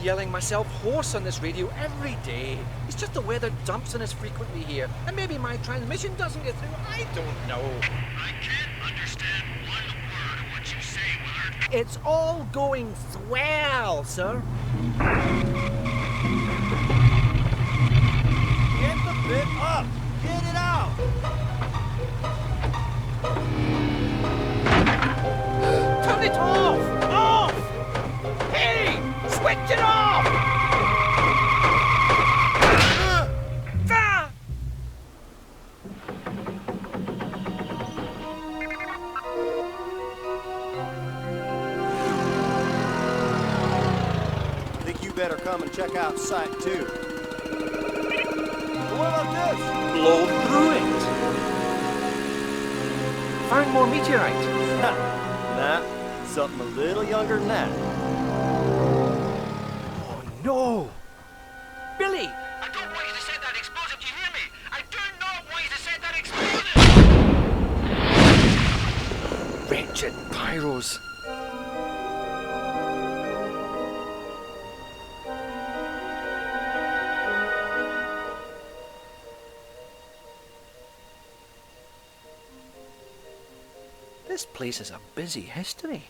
yelling myself hoarse on this radio every day. It's just the weather dumps on us frequently here, and maybe my transmission doesn't get through. I don't know. I can't understand one word of what you say, Willard. It's all going swell, sir. Get the bit up! Get it out! Turn it off! Off! Hey! Switch it off! Think you better come and check out Site 2. What about this? Blow through it! Find more meteorite. Nah, something a little younger than that. Oh no! Billy! I don't want you to set that explosive, do you hear me? I do not want you to set that explosive! Wretched pyros. This place is a busy history.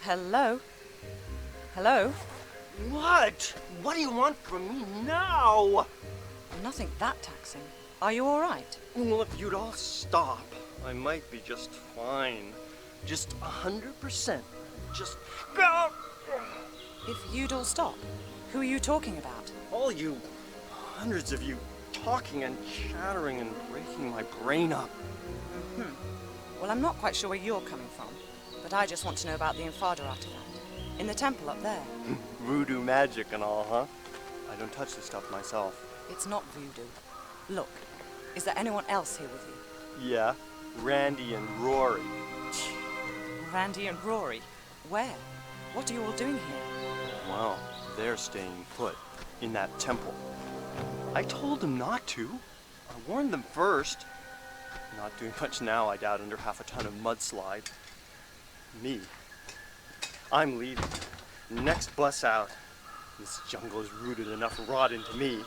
Hello? Hello? What? What do you want from me now? Nothing that taxing. Are you all right? Well, if you'd all stop, I might be just fine. Just 100%. Just go! If you'd all stop, who are you talking about? All you, hundreds of you, talking and chattering and breaking my brain up. Well, I'm not quite sure where you're coming from, but I just want to know about the Infada artifact. In the temple up there. Voodoo magic and all, huh? I don't touch this stuff myself. It's not voodoo. Look, is there anyone else here with you? Yeah, Randy and Rory. Randy and Rory? Where? What are you all doing here? Well, they're staying put in that temple. I told them not to. I warned them first. Not doing much now, I doubt, under half a ton of mudslide. Me. I'm leaving. Next bus out. This jungle is rooted enough rot into me.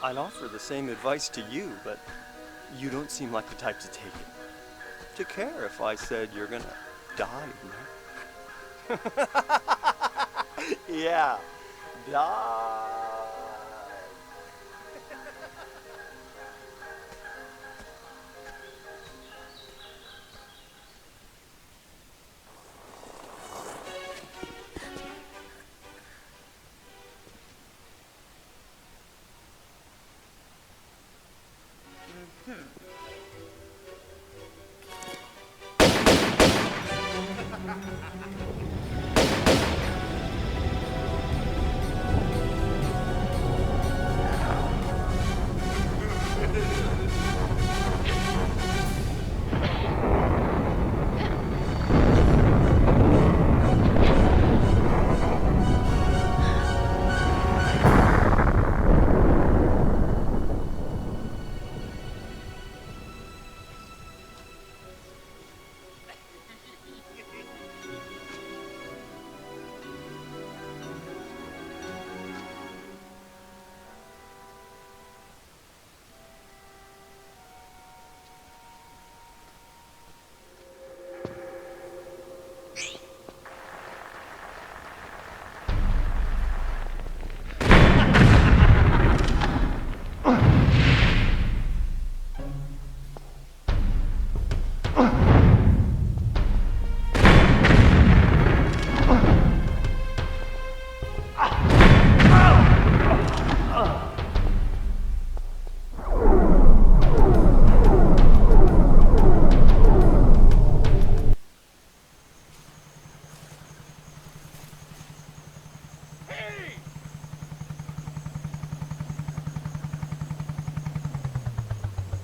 I'd offer the same advice to you, but you don't seem like the type to take it. To care if I said you're gonna die, man. Yeah, die.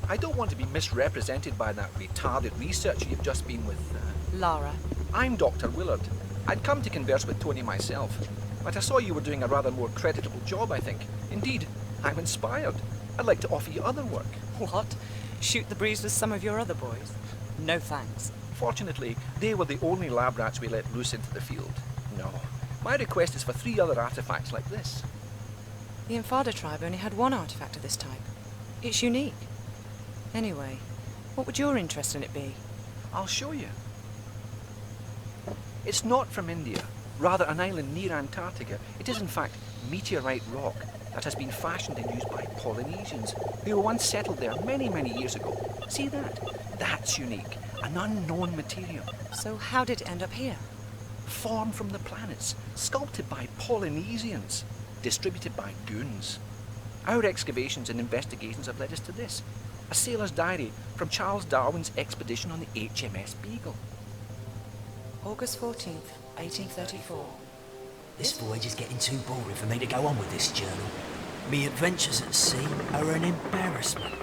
I don't want to be misrepresented by that retarded researcher you've just been with. Lara. I'm Dr. Willard. I'd come to converse with Tony myself, but I saw you were doing a rather more creditable job, I think. Indeed, I'm inspired. I'd like to offer you other work. What? Shoot the breeze with some of your other boys? No thanks. Fortunately, they were the only lab rats we let loose into the field. No. My request is for 3 other artifacts like this. The Infada tribe only had one artifact of this type. It's unique. Anyway, what would your interest in it be? I'll show you. It's not from India, rather an island near Antarctica. It is in fact meteorite rock that has been fashioned and used by Polynesians who once settled there many, many years ago. See that? That's unique. An unknown material. So how did it end up here? Formed from the planets, sculpted by Polynesians, distributed by goons. Our excavations and investigations have led us to this. A sailor's diary from Charles Darwin's expedition on the HMS Beagle. August 14th, 1834. This voyage is getting too boring for me to go on with this journal. Me adventures at sea are an embarrassment.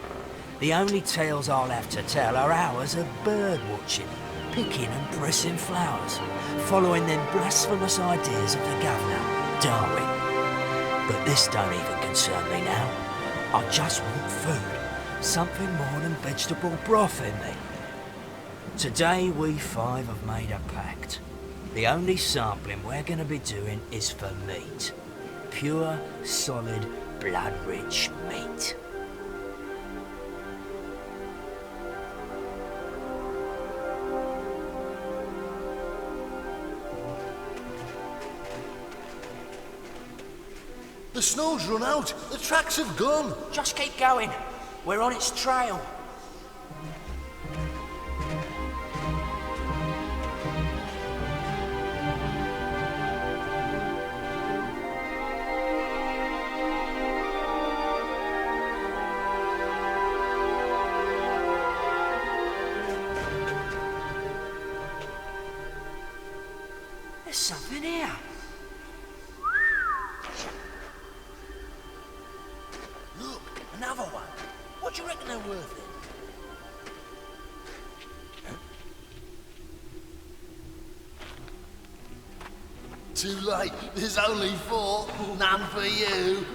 The only tales I'll have to tell are hours of bird watching, picking and pressing flowers, following them blasphemous ideas of the governor, Darwin. But this don't even concern me now. I just want food, something more than vegetable broth in me. Today we 5 have made a pact. The only sampling we're going to be doing is for meat. Pure, solid, blood-rich meat. The snow's run out. The tracks have gone. Just keep going. We're on its trail. There's something here. Look, another one. What do you reckon they're worth then? Too late. There's only 4. None for you.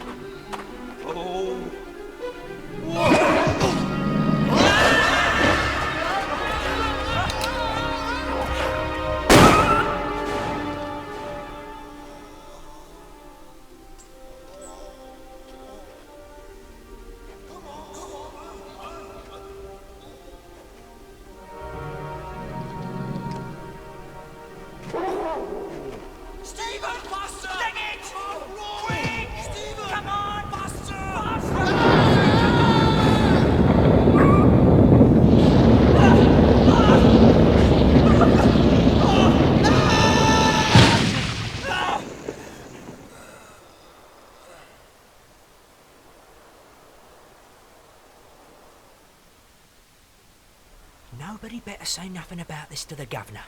Nobody better say nothing about this to the governor,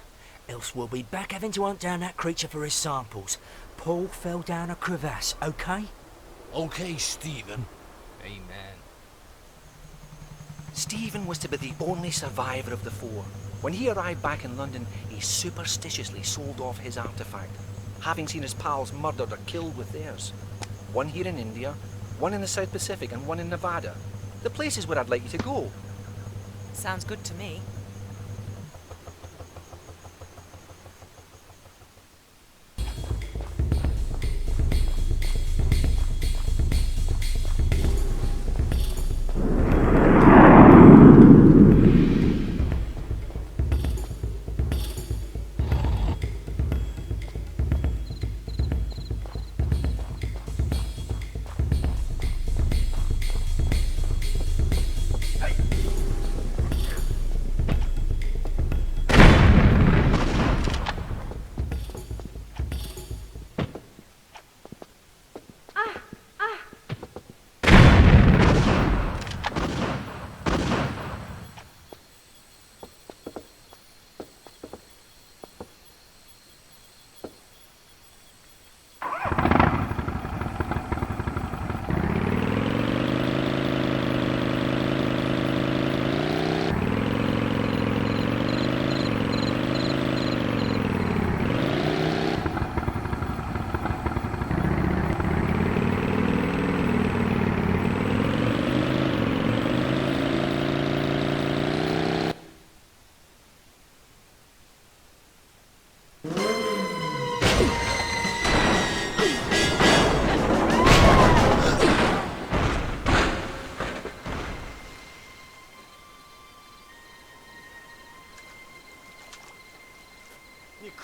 else we'll be back having to hunt down that creature for his samples. Paul fell down a crevasse, okay? Okay, Stephen. Amen. Stephen was to be the only survivor of the 4. When he arrived back in London, he superstitiously sold off his artifact, having seen his pals murdered or killed with theirs. 1 here in India, 1 in the South Pacific, and 1 in Nevada. The places where I'd like you to go. Sounds good to me.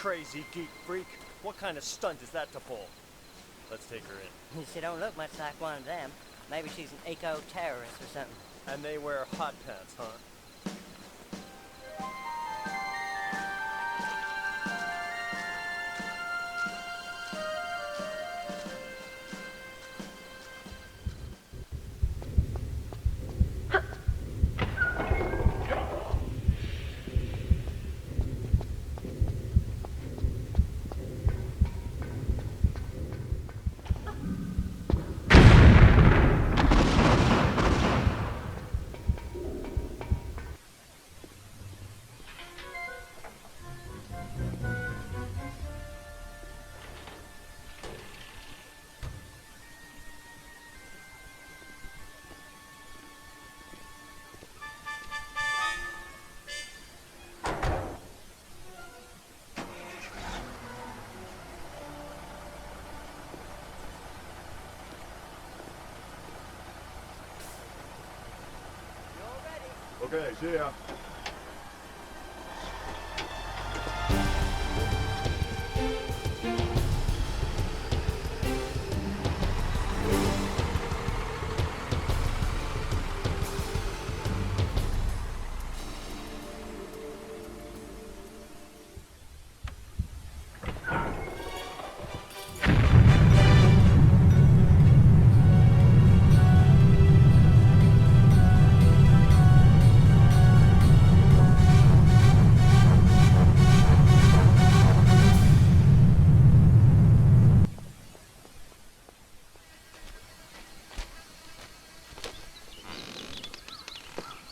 crazy geek freak. What kind of stunt is that to pull? Let's take her in. She don't look much like one of them. Maybe she's an eco-terrorist or something. And they wear hot pants, huh? Okay, see ya.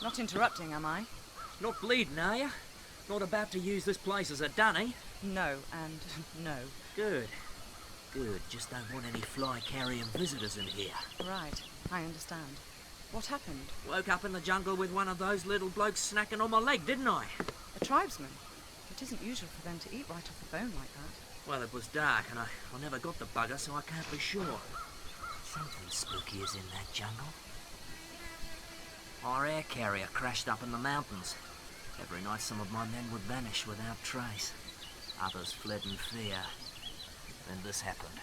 Not interrupting, am I? Not bleeding, are you? Not about to use this place as a dunny? No, and no. Good. Good. Just don't want any fly-carrying visitors in here. Right, I understand. What happened? Woke up in the jungle with one of those little blokes snacking on my leg, didn't I? A tribesman? It isn't usual for them to eat right off the bone like that. Well, it was dark and I never got the bugger, so I can't be sure. Something spooky is in that jungle. Our air carrier crashed up in the mountains. Every night some of my men would vanish without trace. Others fled in fear. Then this happened.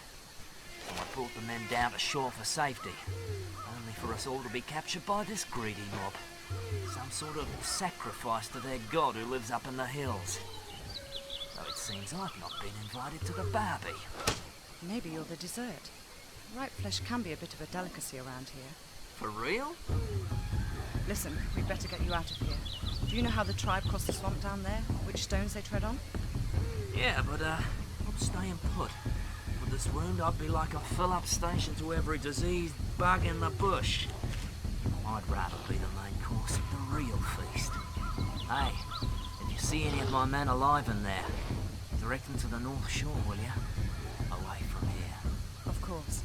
So I brought the men down to shore for safety. Only for us all to be captured by this greedy mob. Some sort of sacrifice to their god who lives up in the hills. Though it seems I've not been invited to the barbie. Maybe you're the dessert. Ripe flesh can be a bit of a delicacy around here. For real? Listen, we'd better get you out of here. Do you know how the tribe crossed the swamp down there? Which stones they tread on? Yeah, but I'm staying put. With this wound, I'd be like a fill-up station to every diseased bug in the bush. I'd rather be the main course of the real feast. Hey, if you see any of my men alive in there, direct them to the North Shore, will you? Away from here. Of course.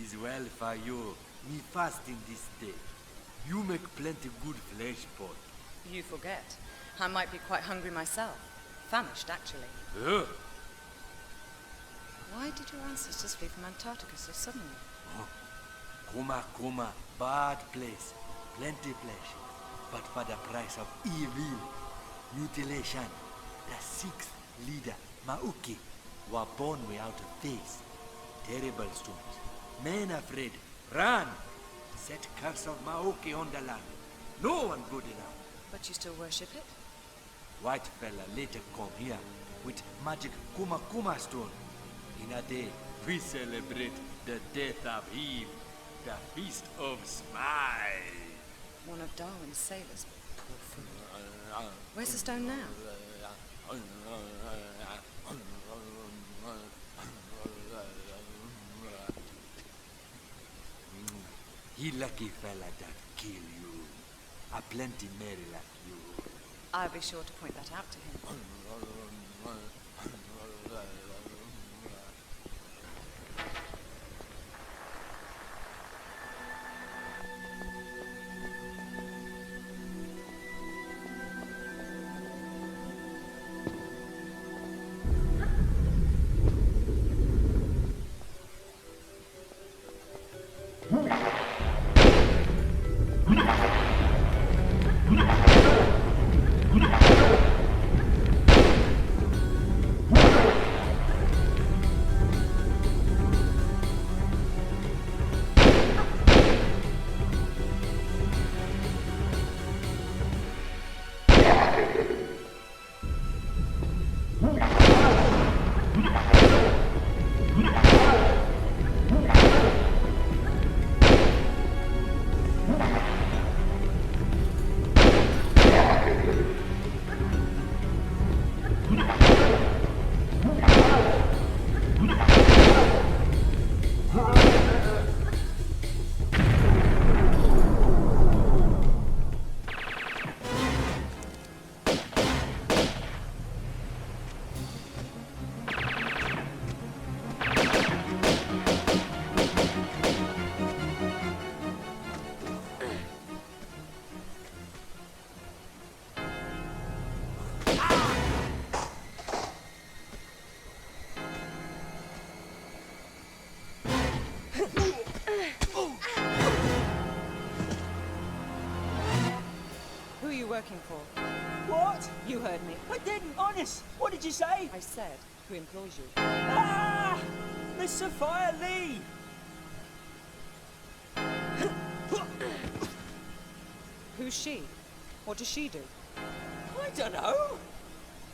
Is well for you. Me fasting this day. You make plenty good flesh pot. You forget. I might be quite hungry myself. Famished, actually. Ugh. Why did your ancestors flee from Antarctica so suddenly? Coma, bad place. Plenty flesh. But for the price of evil. Mutilation. The sixth leader, Mauki, were born without a face. Terrible stones. Men afraid. Run! Set curse of Maoki on the land. No one good enough. But you still worship it? White fella later come here with magic Kuma stone. In a day, we celebrate the death of him. The Feast of Smile. One of Darwin's sailors. Poor fool. Where's the stone now? He lucky fella that kill you. A plenty merry like you. I'll be sure to point that out to him. working for? What? You heard me. I didn't, honest. What did you say? I said, who employs you? Ah! Miss Sophia Lee! Who's she? What does she do? I don't know.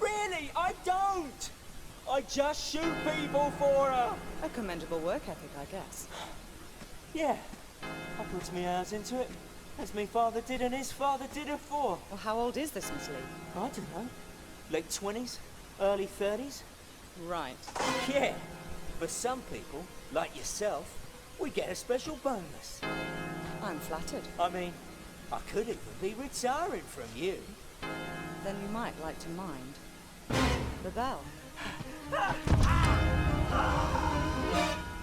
Really, I don't. I just shoot people for her. A commendable work ethic, I guess. Yeah, I put my hours into it, as my father did and his father did afore. Well, how old is this Miss Lee? I don't know. Late 20s, early 30s? Right. Yeah, for some people, like yourself, we get a special bonus. I'm flattered. I mean, I could even be retiring from you. Then you might like to mind the bell.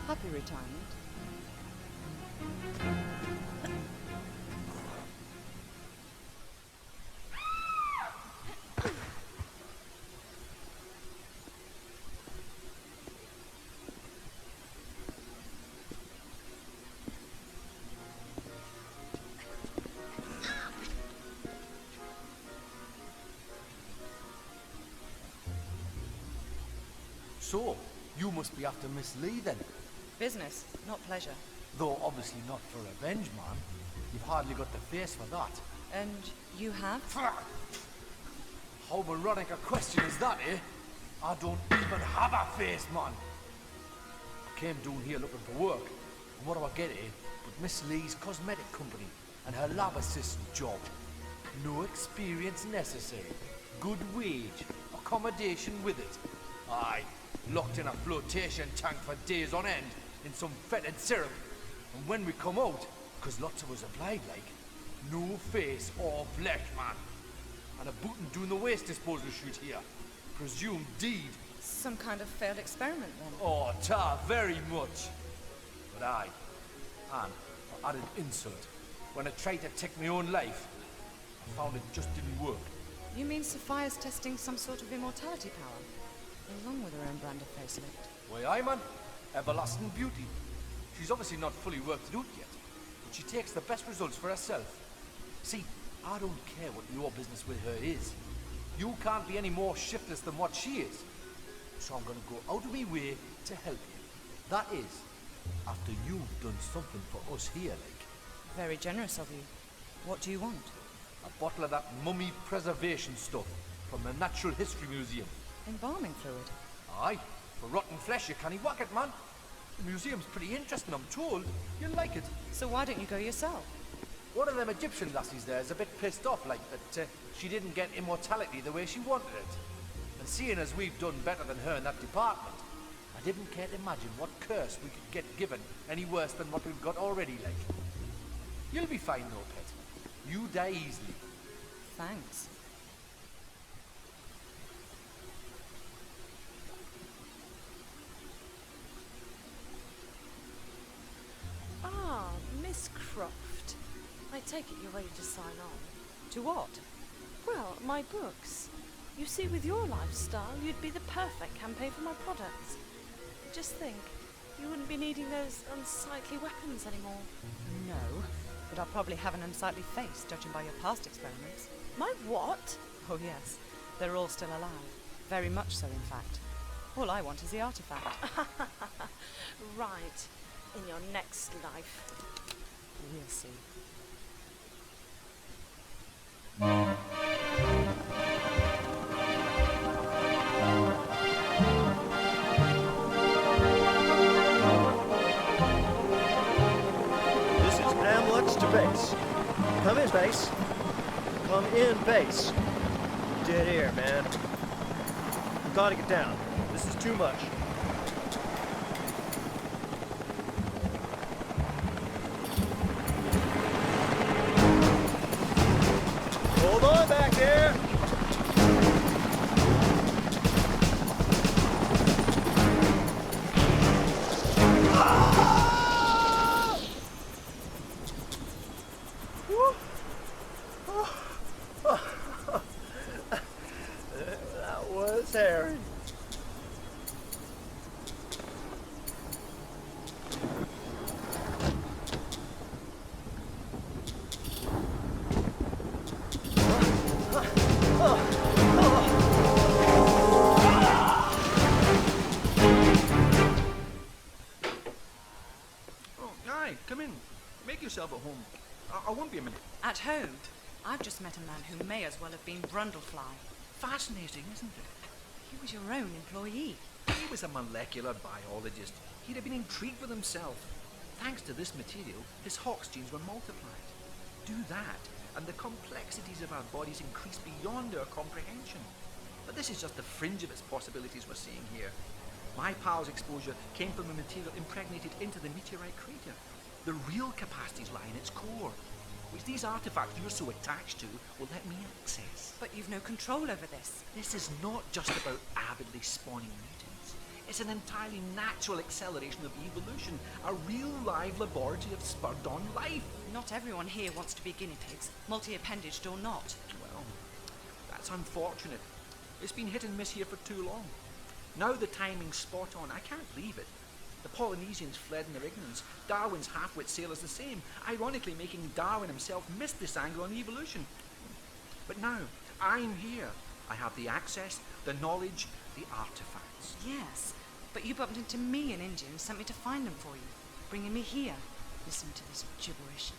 Happy retirement. So, you must be after Miss Lee then? Business, not pleasure. Though obviously not for revenge, man. You've hardly got the face for that. And you have? How moronic a question is that, eh? I don't even have a face, man. I came down here looking for work. And what do I get, eh? But Miss Lee's cosmetic company and her lab assistant job. No experience necessary. Good wage. Accommodation with it. Aye. Locked in a flotation tank for days on end in some fetid syrup. And when we come out, because lots of us applied like, no face or flesh, man. And a bootin' doing the waste disposal shoot here. Presumed deed. Some kind of failed experiment then. Oh, ta, very much. But aye, and for added insult, when I tried to take my own life, I found it just didn't work. You mean Sophia's testing some sort of immortality power? Along with her own brand of facelift. Why, aye, man. Everlasting beauty. She's obviously not fully worked it out yet, but she takes the best results for herself. See, I don't care what your business with her is. You can't be any more shiftless than what she is. So I'm gonna go out of my way to help you. That is, after you've done something for us here, like. Very generous of you. What do you want? A bottle of that mummy preservation stuff from the Natural History Museum. Embalming fluid? Aye, for rotten flesh you can't whack it, man. The museum's pretty interesting, I'm told. You'll like it. So why don't you go yourself? One of them Egyptian lassies there is a bit pissed off, like, that she didn't get immortality the way she wanted it. And seeing as we've done better than her in that department, I didn't care to imagine what curse we could get given any worse than what we've got already, like. You'll be fine though, pet. You die easily. Thanks. Ah, Miss Croft. I take it you're ready to sign on. To what? Well, my books. You see, with your lifestyle, you'd be the perfect campaign for my products. Just think, you wouldn't be needing those unsightly weapons anymore. No, but I'll probably have an unsightly face, judging by your past experiments. My what? Oh yes, they're all still alive. Very much so, in fact. All I want is the artifact. Right. In your next life. We'll see. This is Amlex to base. Come in, base. Come in, base. Dead air, man. You gotta get down. This is too much. Hold on back there. That was hairy. yourself at home. I won't be a minute. At home, I've just met a man who may as well have been Brundlefly. Fascinating, isn't it? He was your own employee. He was a molecular biologist. He'd have been intrigued with himself. Thanks to this material, his Hox genes were multiplied. Do that, and the complexities of our bodies increase beyond our comprehension. But this is just the fringe of its possibilities we're seeing here. My pal's exposure came from a material impregnated into the meteorite crater. The real capacities lie in its core, which these artifacts you're so attached to will let me access. But you've no control over this. This is not just about avidly spawning mutants. It's an entirely natural acceleration of evolution, a real live laboratory of spurred-on life. Not everyone here wants to be guinea pigs, multi-appendaged or not. Well, that's unfortunate. It's been hit and miss here for too long. Now the timing's spot on. I can't leave it. The Polynesians fled in their ignorance. Darwin's half-wit sailors the same, ironically making Darwin himself miss this angle on evolution. But now, I'm here. I have the access, the knowledge, the artifacts. Yes, but you bumped into me in India and sent me to find them for you, bringing me here. Listen to this gibberish.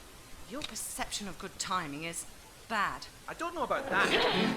Your perception of good timing is bad. I don't know about that.